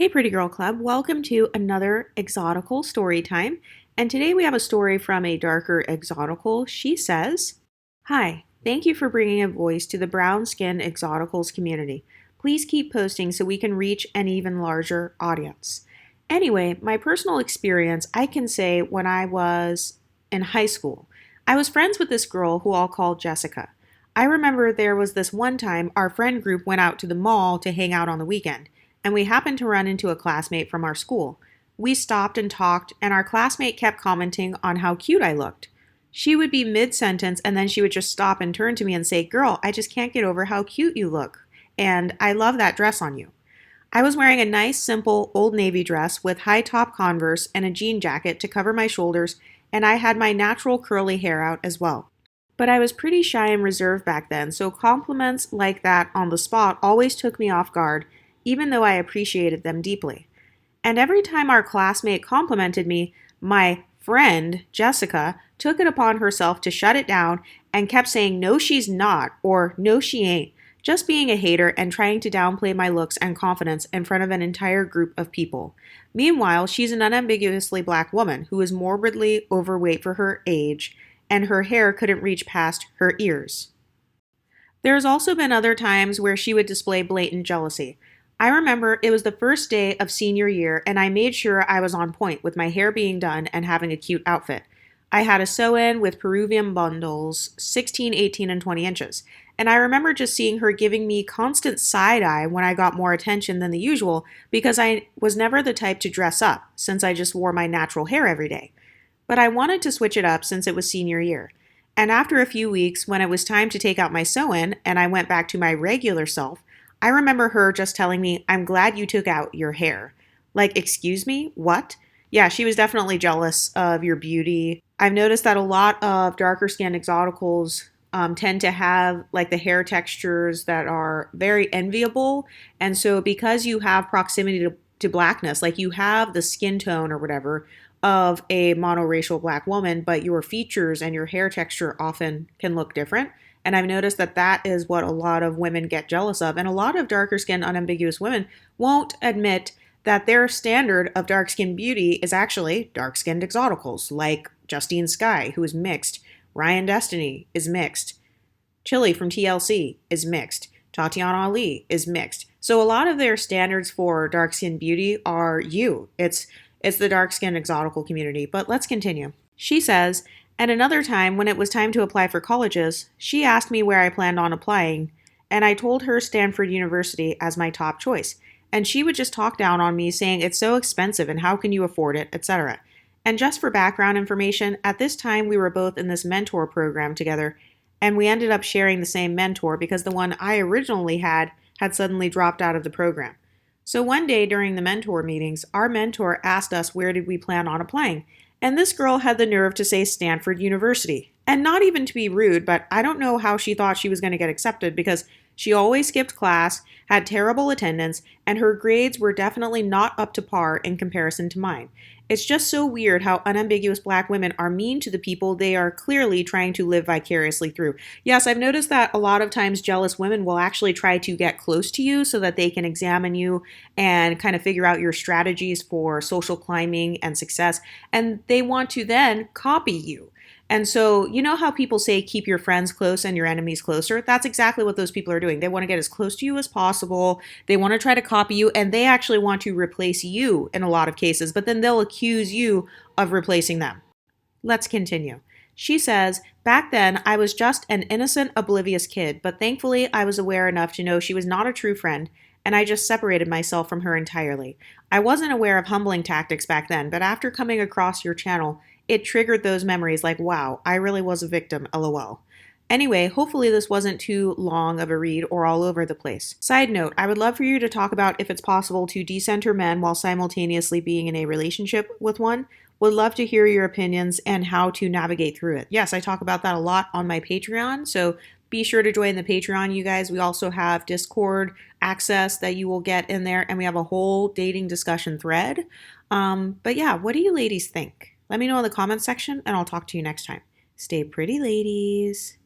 Hey, Pretty Girl Club. Welcome to another Exotical Storytime. And today we have a story from a darker Exotical. She says, Hi, thank you for bringing a voice to the brown skin Exoticals community. Please keep posting so we can reach an even larger audience. Anyway, my personal experience, I can say when I was in high school, I was friends with this girl who I'll call Jessica. I remember there was this one time our friend group went out to the mall to hang out on the weekend, and we happened to run into a classmate from our school. We stopped and talked, and our classmate kept commenting on how cute I looked. She would be mid sentence, and then she would just stop and turn to me and say, Girl, I just can't get over how cute you look, and I love that dress on you. I was wearing a nice, simple Old Navy dress with high top Converse and a jean jacket to cover my shoulders, and I had my natural curly hair out as well. But I was pretty shy and reserved back then, so compliments like that on the spot always took me off guard, even though I appreciated them deeply. And every time our classmate complimented me, my friend, Jessica, took it upon herself to shut it down and kept saying, No, she's not, or No, she ain't, just being a hater and trying to downplay my looks and confidence in front of an entire group of people. Meanwhile, she's an unambiguously black woman who is morbidly overweight for her age, and her hair couldn't reach past her ears. There's also been other times where she would display blatant jealousy. I remember it was the first day of senior year, and I made sure I was on point with my hair being done and having a cute outfit. I had a sew-in with Peruvian bundles, 16, 18, and 20 inches. And I remember just seeing her giving me constant side-eye when I got more attention than the usual because I was never the type to dress up since I just wore my natural hair every day. But I wanted to switch it up since it was senior year. And after a few weeks, when it was time to take out my sew-in and I went back to my regular self, I remember her just telling me, I'm glad you took out your hair. Like, excuse me? What? Yeah, she was definitely jealous of your beauty. I've noticed that a lot of darker skinned exoticals tend to have like the hair textures that are very enviable. And so because you have proximity to blackness, like you have the skin tone or whatever of a monoracial black woman, but your features and your hair texture often can look different. And I've noticed that that is what a lot of women get jealous of. And a lot of darker skinned, unambiguous women won't admit that their standard of dark skinned beauty is actually dark skinned exoticals, like Justine Skye, who is mixed. Ryan Destiny is mixed. Chili from TLC is mixed. Tatiana Ali is mixed. So a lot of their standards for dark skinned beauty are you. It's the dark skinned exotical community. But let's continue. She says, at another time, when it was time to apply for colleges, she asked me where I planned on applying, and I told her Stanford University as my top choice. And she would just talk down on me, saying it's so expensive and how can you afford it, etc. And just for background information, at this time we were both in this mentor program together, and we ended up sharing the same mentor because the one I originally had suddenly dropped out of the program. So one day during the mentor meetings, our mentor asked us where did we plan on applying. And this girl had the nerve to say Stanford University. And not even to be rude, but I don't know how she thought she was going to get accepted because she always skipped class, had terrible attendance, and her grades were definitely not up to par in comparison to mine. It's just so weird how unambiguous black women are mean to the people they are clearly trying to live vicariously through. Yes, I've noticed that a lot of times jealous women will actually try to get close to you so that they can examine you and kind of figure out your strategies for social climbing and success. And they want to then copy you. And so, you know how people say keep your friends close and your enemies closer? That's exactly what those people are doing. They want to get as close to you as possible. They want to try to copy you, and they actually want to replace you in a lot of cases, but then they'll accuse you of replacing them. Let's continue. She says, back then, I was just an innocent, oblivious kid, but thankfully I was aware enough to know she was not a true friend, and I just separated myself from her entirely. I wasn't aware of humbling tactics back then, but after coming across your channel, it triggered those memories like, wow, I really was a victim, lol. Anyway, hopefully this wasn't too long of a read or all over the place. Side note, I would love for you to talk about if it's possible to decenter men while simultaneously being in a relationship with one. Would love to hear your opinions and how to navigate through it. Yes, I talk about that a lot on my Patreon, so be sure to join the Patreon, you guys. We also have Discord access that you will get in there, and we have a whole dating discussion thread. But yeah, what do you ladies think? Let me know in the comments section, and I'll talk to you next time. Stay pretty, ladies.